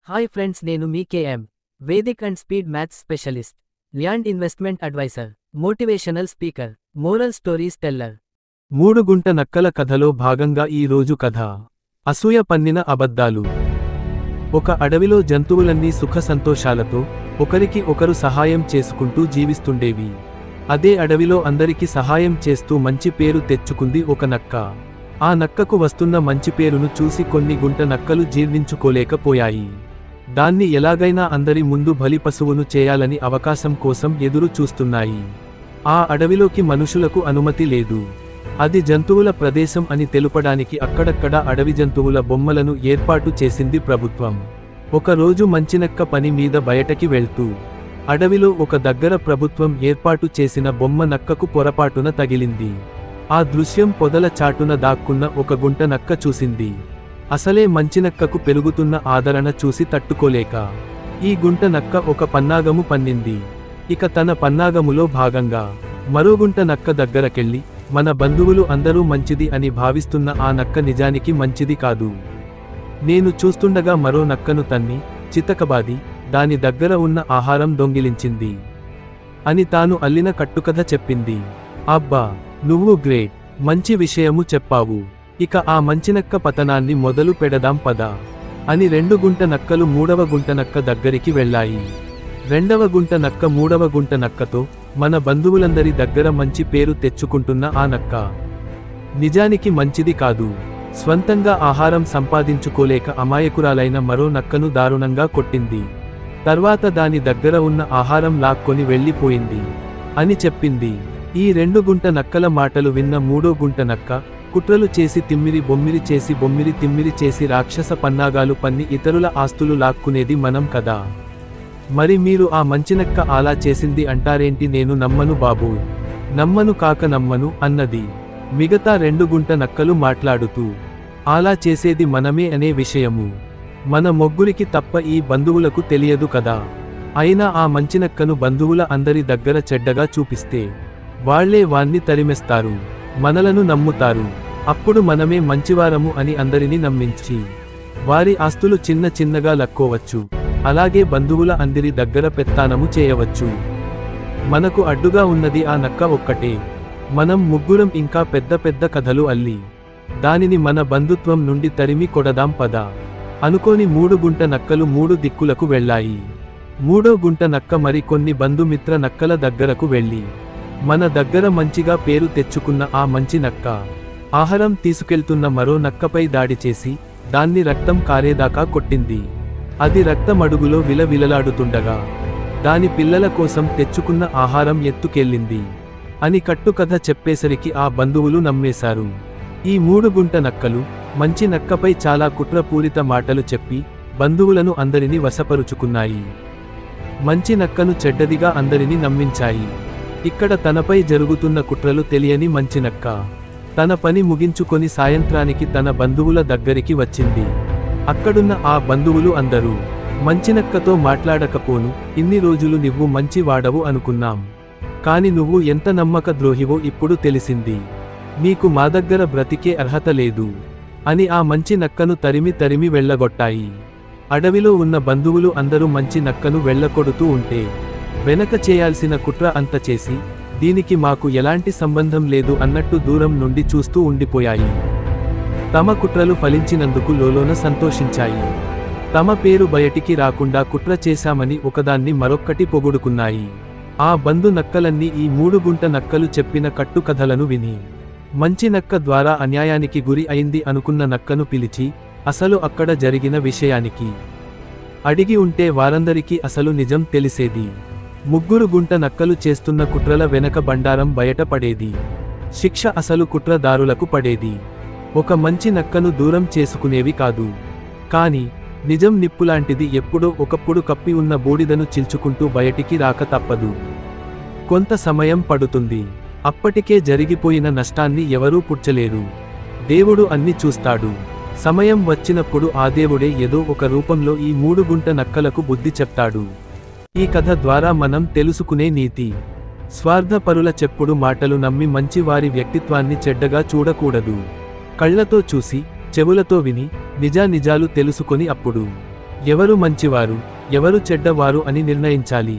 Hi friends, నేను మీ KM Vedic and speed maths specialist, land investment advisor, motivational speaker, moral stories teller. 3 గుంట నక్కల కథలో భాగంగా ఈ రోజు కథ అసూయ పన్నిన అబద్ధాలు. ఒక అడవిలో జంతువులన్నీ సుఖ సంతోషాలతో ఒకరికి ఒకరు సహాయం చేసుకుంటూ జీవిస్తుండేవి. అదే అడవిలో అందరికి సహాయం చేస్తూ మంచి పేరు తెచ్చుకుంది ఒక నక్క. ఆ నక్కకు వస్తున్న మంచి పేరును చూసి కొన్ని గుంట నక్కలు జీర్ణించుకోలేకపోయాయి. దాన్ని ఎలాగైనా అందరి ముందు బలి పశువును చేయాలని అవకాశం కోసం ఎదురు చూస్తున్నాయి. ఆ అడవిలోకి మనుషులకు అనుమతి లేదు. అది జంతువుల ప్రదేశం అని తెలుపడానికి అక్కడక్కడ అడవి జంతువుల బొమ్మలను ఏర్పాటు చేసింది ప్రభుత్వం. ఒకరోజు మంచినక్క పని మీద బయటకి వెళ్తూ అడవిలో ఒక దగ్గర ప్రభుత్వం ఏర్పాటు చేసిన బొమ్మ నక్కకు పొరపాటున తగిలింది. ఆ దృశ్యం పొదల చాటున దాక్కున్న ఒక గుంట నక్క చూసింది. అసలే మంచినక్కకు పెరుగుతున్న ఆదరణ చూసి తట్టుకోలేక ఈ గుంట నక్క ఒక పన్నాగము పన్నింది. ఇక తన పన్నాగములో భాగంగా మరో గుంట నక్క దగ్గరకెళ్ళి, మన బంధువులు అందరూ మంచిది అని భావిస్తున్న ఆ నక్క నిజానికి మంచిది కాదు. నేను చూస్తుండగా మరో నక్కను తన్ని చితకబాది దాని దగ్గర ఉన్న ఆహారం దొంగిలించింది అని తాను అల్లిన కట్టుకథ చెప్పింది. అబ్బా, నువ్వు గ్రేట్, మంచి విషయము చెప్పావు. ఇక ఆ మంచినక్క పతనాన్ని మొదలు పెడదాం పద అని 2 గుంట నక్కలు 3వ గుంట నక్క దగ్గరికి వెళ్ళాయి. 2వ గుంట నక్క 3వ గుంట నక్కతో, మన బంధువులందరి దగ్గర మంచి పేరు తెచ్చుకుంటున్న ఆ నక్క నిజానికి మంచిది కాదు. స్వంతంగా ఆహారం సంపాదించుకోలేక అమాయకురాలైన మరో నక్కను దారుణంగా కొట్టింది. తర్వాత దాని దగ్గర ఉన్న ఆహారం లాక్కొని వెళ్ళిపోయింది అని చెప్పింది. ఈ 2 గుంట నక్కల మాటలు విన్న 3వ గుంట నక్క, కుట్రలు చేసి తిమ్మిరి బొమ్మిరి చేసి బొమ్మిరి తిమ్మిరి చేసి రాక్షస పన్నాగాలు పన్ని ఇతరుల ఆస్తులు లాక్కునేది మనం కదా. మరి మీరు ఆ మంచినక్క అలా చేసింది అంటారేంటి? నేను నమ్మను బాబూ, నమ్మను కాక నమ్మను అన్నది. మిగతా 2 గుంట నక్కలు మాట్లాడుతూ, అలా చేసేది మనమే అనే విషయము మన మొగ్గురికి తప్ప ఈ బంధువులకు తెలియదు కదా. అయినా ఆ మంచినక్కను బంధువుల అందరి దగ్గర చెడ్డగా చూపిస్తే వాళ్లే వాణ్ణి తరిమేస్తారు, మనలను నమ్ముతారు. అప్పుడు మనమే మంచివారము అని అందరినీ నమ్మించి వారి ఆస్తులు చిన్న చిన్నగా లక్కోవచ్చు. అలాగే బంధువుల అందరి దగ్గర పెత్తానము చేయవచ్చు. మనకు అడ్డుగా ఉన్నది ఆ నక్క ఒక్కటే. మనం ముగ్గురం ఇంకా పెద్ద పెద్ద కథలు అల్లి దానిని మన బంధుత్వం నుండి తరిమి కొడదాం పద అనుకోని 3 గుంట నక్కలు 3 దిక్కులకు వెళ్ళాయి. 3వ గుంట నక్క మరి కొన్ని బంధుమిత్ర నక్కల దగ్గరకు వెళ్ళి, మన దగ్గర మంచిగా పేరు తెచ్చుకున్న ఆ మంచి నక్క ఆహారం తీసుకెళ్తున్న మరో నక్కపై దాడి చేసి దాన్ని రక్తం కారేదాకా కొట్టింది. అది రక్తమడుగులో విలవిలలాడుతుండగా దాని పిల్లల కోసం తెచ్చుకున్న ఆహారం ఎత్తుకెళ్ళింది అని కట్టుకథ చెప్పేసరికి ఆ బంధువులు నమ్మేశారు. ఈ 3 గుంట నక్కలు మంచి నక్కపై చాలా కుట్రపూరిత మాటలు చెప్పి బంధువులను అందరినీ వశపరుచుకున్నాయి. మంచి నక్కను చెడ్డదిగా అందరినీ నమ్మించాయి. ఇక్కడ తనపై జరుగుతున్న కుట్రలు తెలియని మంచినక్క తన పని ముగించుకొని సాయంత్రానికి తన బంధువుల దగ్గరికి వచ్చింది. అక్కడున్న ఆ బంధువులు అందరూ, మంచినక్కతో మాట్లాడకపోను ఇన్ని రోజులు నువ్వు మంచి వాడవు అనుకున్నాం, కాని నువ్వు ఎంత నమ్మక ద్రోహివో ఇప్పుడు తెలిసింది. నీకు మా దగ్గర బ్రతికే అర్హత లేదు అని ఆ మంచి నక్కను తరిమి తరిమి వెళ్ళగొట్టాయి. అడవిలో ఉన్న బంధువులు అందరూ మంచి నక్కను వెళ్ళకొడుతూ ఉంటే వెనక చేయాల్సిన కుట్ర అంత చేసి, దీనికి మాకు ఎలాంటి సంబంధం లేదు అన్నట్టు దూరం నుండి చూస్తూ ఉండిపోయాయి. తమ కుట్రలు ఫలించినందుకు లోలోన సంతోషించాయి. తమ పేరు బయటికి రాకుండా కుట్ర చేశామని ఒకదాన్ని మరొక్కటి పొగుడుకున్నాయి. ఆ బంధు నక్కలన్నీ ఈ 3 గుంట నక్కలు చెప్పిన కట్టుకథలను విని మంచి నక్క ద్వారా అన్యాయానికి గురి అయింది అనుకున్న నక్కను పిలిచి అసలు అక్కడ జరిగిన విషయానికి అడిగి ఉంటే వారందరికీ అసలు నిజం తెలిసేది. 3 గుంట నక్కలు చేస్తున్న కుట్రల వెనక బండారం బయటపడేది. శిక్ష అసలు కుట్రదారులకు పడేది. ఒక మంచి నక్కను దూరం చేసుకునేవి కాదు. కాని నిజం నిప్పులాంటిది, ఎప్పుడో ఒకప్పుడు కప్పి ఉన్న బూడిదను చిల్చుకుంటూ బయటికి రాక తప్పదు. కొంత సమయం పడుతుంది. అప్పటికే జరిగిపోయిన నష్టాన్ని ఎవరూ పుడ్చలేరు. దేవుడు అన్ని చూస్తాడు. సమయం వచ్చినప్పుడు ఆ దేవుడే ఏదో ఒక రూపంలో ఈ 3 గుంట నక్కలకు బుద్ధి చెప్తాడు. ఈ కథ ద్వారా మనం తెలుసుకునే నీతి: స్వార్థపరుల చెప్పుడు మాటలు నమ్మి మంచి వారి వ్యక్తిత్వాన్ని చెడ్డగా చూడకూడదు. కళ్లతో చూసి చెవులతో విని నిజానిజాలు తెలుసుకొని అప్పుడు ఎవరు మంచివారు ఎవరు చెడ్డవారు అని నిర్ణయించాలి.